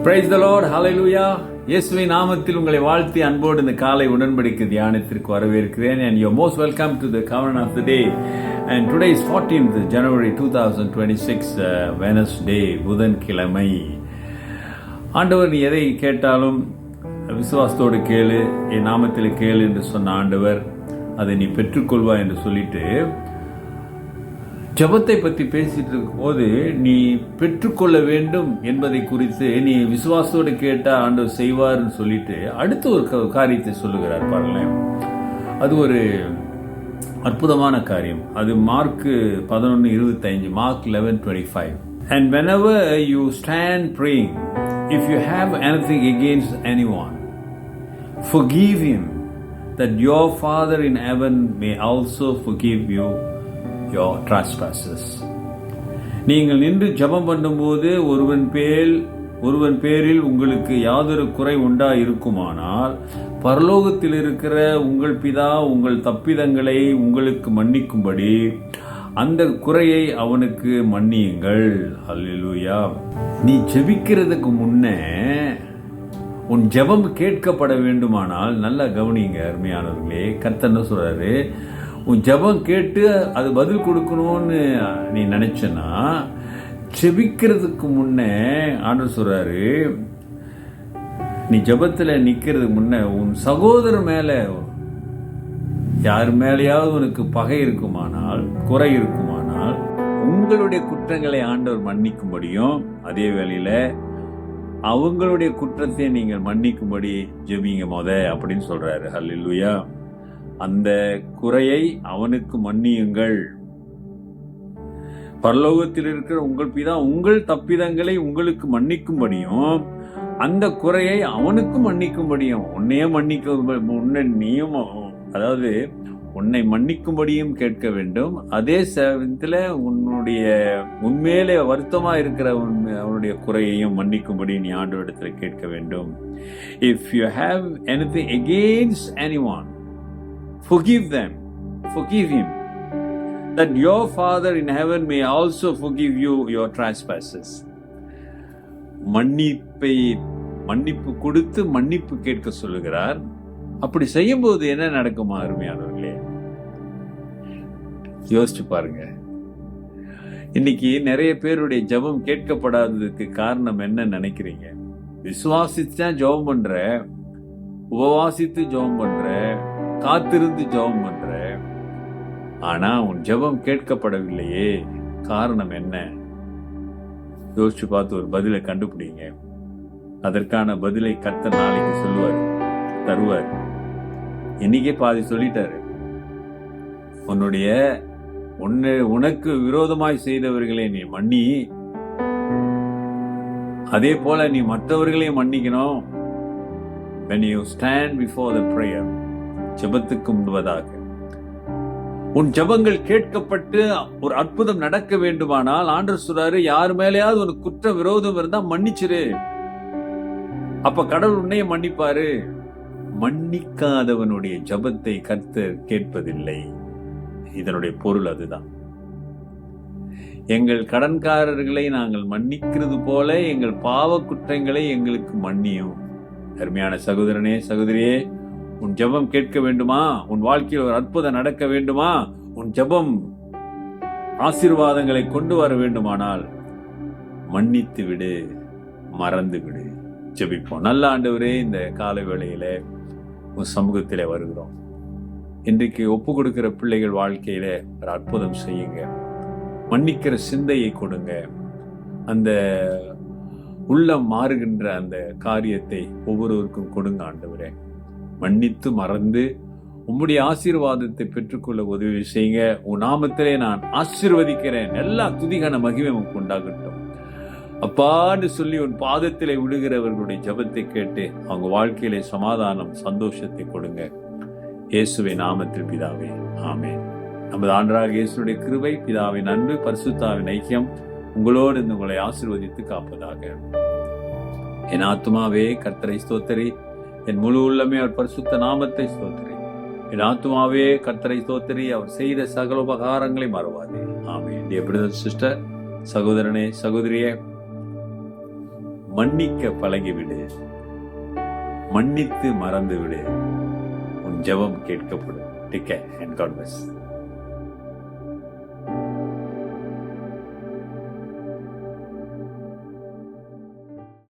Praise the Lord, hallelujah. இயேசுவின் நாமத்தில் உங்களை வாழ்த்தி அன்போடு இந்த காலை உடன்படிக்கை தியானத்திற்கு வரவேற்கிறேன். And you're most welcome to the covenant of the day. And today is 14th January 2026, Wednesday, புதன்கிழமை. ஆண்டவர் நீ எதை கேட்டாலும் விசுவாசத்தோடு கேளு, என் நாமத்தில் கேளு என்று சொன்ன ஆண்டவர் அதை நீ பெற்றுக்கொள்வா என்று சொல்லிட்டு ஜெபத்தை பற்றி பேசிட்டு இருக்கும் போது நீ பெற்றுக்கொள்ள வேண்டும் என்பதை குறித்து நீ விசுவாசத்தோடு கேட்டா ஆண்டவர் செய்வார்னு சொல்லிட்டு அடுத்த ஒரு காரியத்தை சொல்லுகிறார் பாருங்களேன். அது ஒரு அற்புதமான காரியம். அது mark 11:25, Mark 11:25. And whenever you stand praying, if you have anything against anyone, forgive him, that your Father in heaven may also forgive you your trespasses. நீங்கள் நின்று ஜெபம் பண்ணும்போது ஒருவன் பேரில் உங்களுக்கு யாதொரு குறை உண்டா இருக்குமானால் பரலோகத்தில் இருக்கிற உங்கள் பிதா உங்கள் தப்பிதங்களை உங்களுக்கு மன்னிக்கும்படி அந்த குறையை அவனுக்கு மன்னியுங்கள். அல்லேலூயா. நீ ஜெபிக்கிறதுக்கு முன்னே உன் ஜெபம் கேட்கப்பட வேண்டுமானால் நல்லா கவனிங்க அருமையானவர்களே. கர்த்தர் என்ன சொல்றாரு, உன் ஜெபம் கேட்டு அது பதில் கொடுக்கணும்னு நீ நினைச்சனா ஜெபிக்கிறதுக்கு முன்னே ஆண்டவர் சொல்றாரு, நீ ஜெபத்துல நிக்கிறதுக்கு முன்ன உன் சகோதரர் மேல யார் மேலேயாவது உனக்கு பகை இருக்குமானால் குறை இருக்குமானால் உங்களுடைய குற்றங்களை ஆண்டவர் மன்னிக்கும்படியும் அதே வேளையில அவங்களுடைய குற்றத்தை நீங்கள் மன்னிக்கும்படி ஜெபிங்க அப்படின்னு சொல்றாரு. ஹல்லேலூயா. அந்த குறையை அவனுக்கு மன்னியுங்கள். பரலோகத்தில் இருக்கிற உங்கள் பிதா உங்கள் தப்பிதங்களை உங்களுக்கு மன்னிக்கும்படியும் அந்த குறையை அவனுக்கும் மன்னிக்கும்படியும் அதாவது உன்னை மன்னிக்கும்படியும் கேட்க வேண்டும். அதே சமயத்துல உன்னுடைய உண்மையிலே வருத்தமா இருக்கிற அவனுடைய குறையையும் மன்னிக்கும்படி நீ ஆண்டவரிடத்துல கேட்க வேண்டும். If you have anything against anyone, forgive them, forgive him, that your Father in heaven may also forgive you your trespasses. மன்னிப்பு கொடுத்து மன்னிப்பு கேட்க சொல்லுகிறார். அப்படி செய்யும்போது என்ன நடக்குமா அருமையானவர்களே? யோசிச்சு பாருங்க. இன்னைக்கு நிறைய பேருடைய ஜெபம் கேட்கப்படாததுக்கு காரணம் என்ன நினைக்கிறீங்க? விசுவாசிச்சா ஜெபம் பண்ற, உபவாசித்து ஜெபம் பண்ற, காத்திருந்து ஜெபம் பண்ற, ஆனா உன் ஜெபம் கேட்கப்படவில்லையே. காரணம் என்ன? யோசிச்சு பார்த்து ஒரு பதிலை கண்டுபிடிங்க. அதற்கான பதிலை கர்த்தர் நாளைக்கு சொல்லுவார், தருவார். இன்னைக்கே பாதி சொல்லிட்டாரு. உனக்கு விரோதமாய் செய்தவர்களை நீ மன்னி, அதே போல நீ மற்றவர்களையும் மன்னிக்கணும். When you stand before the prayer, ஜெபத்துக்கு முன்பதாக உன் ஜெபங்கள் கேட்கப்பட்டு ஒரு அற்புதம் நடக்க வேண்டுமானால் ஆண்டவர் சொல்றாரு, யார் மேலேயாவது உனக்கு குற்ற விரோதம் இருந்தா மன்னிச்சிரு. அப்ப கடவுள் உன்னையே மன்னிப்பாரு. மன்னிக்காதவனுடைய ஜெபத்தை கர்த்தர் கேட்பதில்லை. இதனுடைய பொருள் அதுதான். எங்கள் கடன்காரர்களை நாங்கள் மன்னிக்கிறது போல எங்கள் பாவ குற்றங்களை எங்களுக்கு மன்னியும். அருமையான சகோதரனே, சகோதரியே, உன் ஜெபம் கேட்க வேண்டுமா? உன் வாழ்க்கையில் ஒரு அற்புதம் நடக்க வேண்டுமா? உன் ஜெபம் ஆசீர்வாதங்களை கொண்டு வர வேண்டுமானால் மன்னித்து விடு, மறந்து விடு. ஜெபிப்போம். நல்ல ஆண்டவரே, இந்த காலை வேளையில உன் சமூகத்திலே வருகிறோம். இன்றைக்கு ஒப்பு கொடுக்கிற பிள்ளைகள் வாழ்க்கையில ஒரு அற்புதம் செய்யுங்க. மன்னிக்கிற சிந்தையை கொடுங்க. அந்த உள்ளம் மாறுகின்ற அந்த காரியத்தை ஒவ்வொருவருக்கும் கொடுங்க ஆண்டவரே. மன்னித்து மறந்து உம்முடைய ஆசீர்வாதத்தை பெற்றுக்கொள்ள உதவி செய்யுங்க. உன் நாமத்திலே நான் ஆசீர்வதிக்கிறேன். எல்லா துதிகான மகிமை உனக்கு உண்டாகட்டும் அப்பான்னு சொல்லி உன் பாதத்திலே விடுகிறவர்களுடைய ஜெபத்தை கேட்டு அவங்க வாழ்க்கையிலே சமாதானம், சந்தோஷத்தை கொடுங்க. இயேசுவின் நாமத்தில் பிதாவே, ஆமென். நமது ஆண்டவராகிய இயேசுவுடைய கிருபை, பிதாவின் அன்பு, பரிசுத்தாவின் ஐக்கியம் உங்களோடு உங்களை ஆசீர்வதித்து காப்பதாக. என் ஆத்துமாவே கர்த்தரை ஸ்தோத்திரி, என் முழு உள்ளமே அவர் பரிசுத்த நாமத்தை ஸ்தோத்திரி. என் ஆத்துமாவே கர்த்தரை ஸ்தோத்திரி, அவர் செய்த சகல உபகாரங்களை மறவாதே. ஆமென். டியர் பிரதர், சிஸ்டர், சகோதரனே, சகோதரியே, மன்னிக்க பழகிவிடு, மன்னித்து மறந்து விடு, உன் ஜெபம் கேட்கப்படும். Take care and God bless.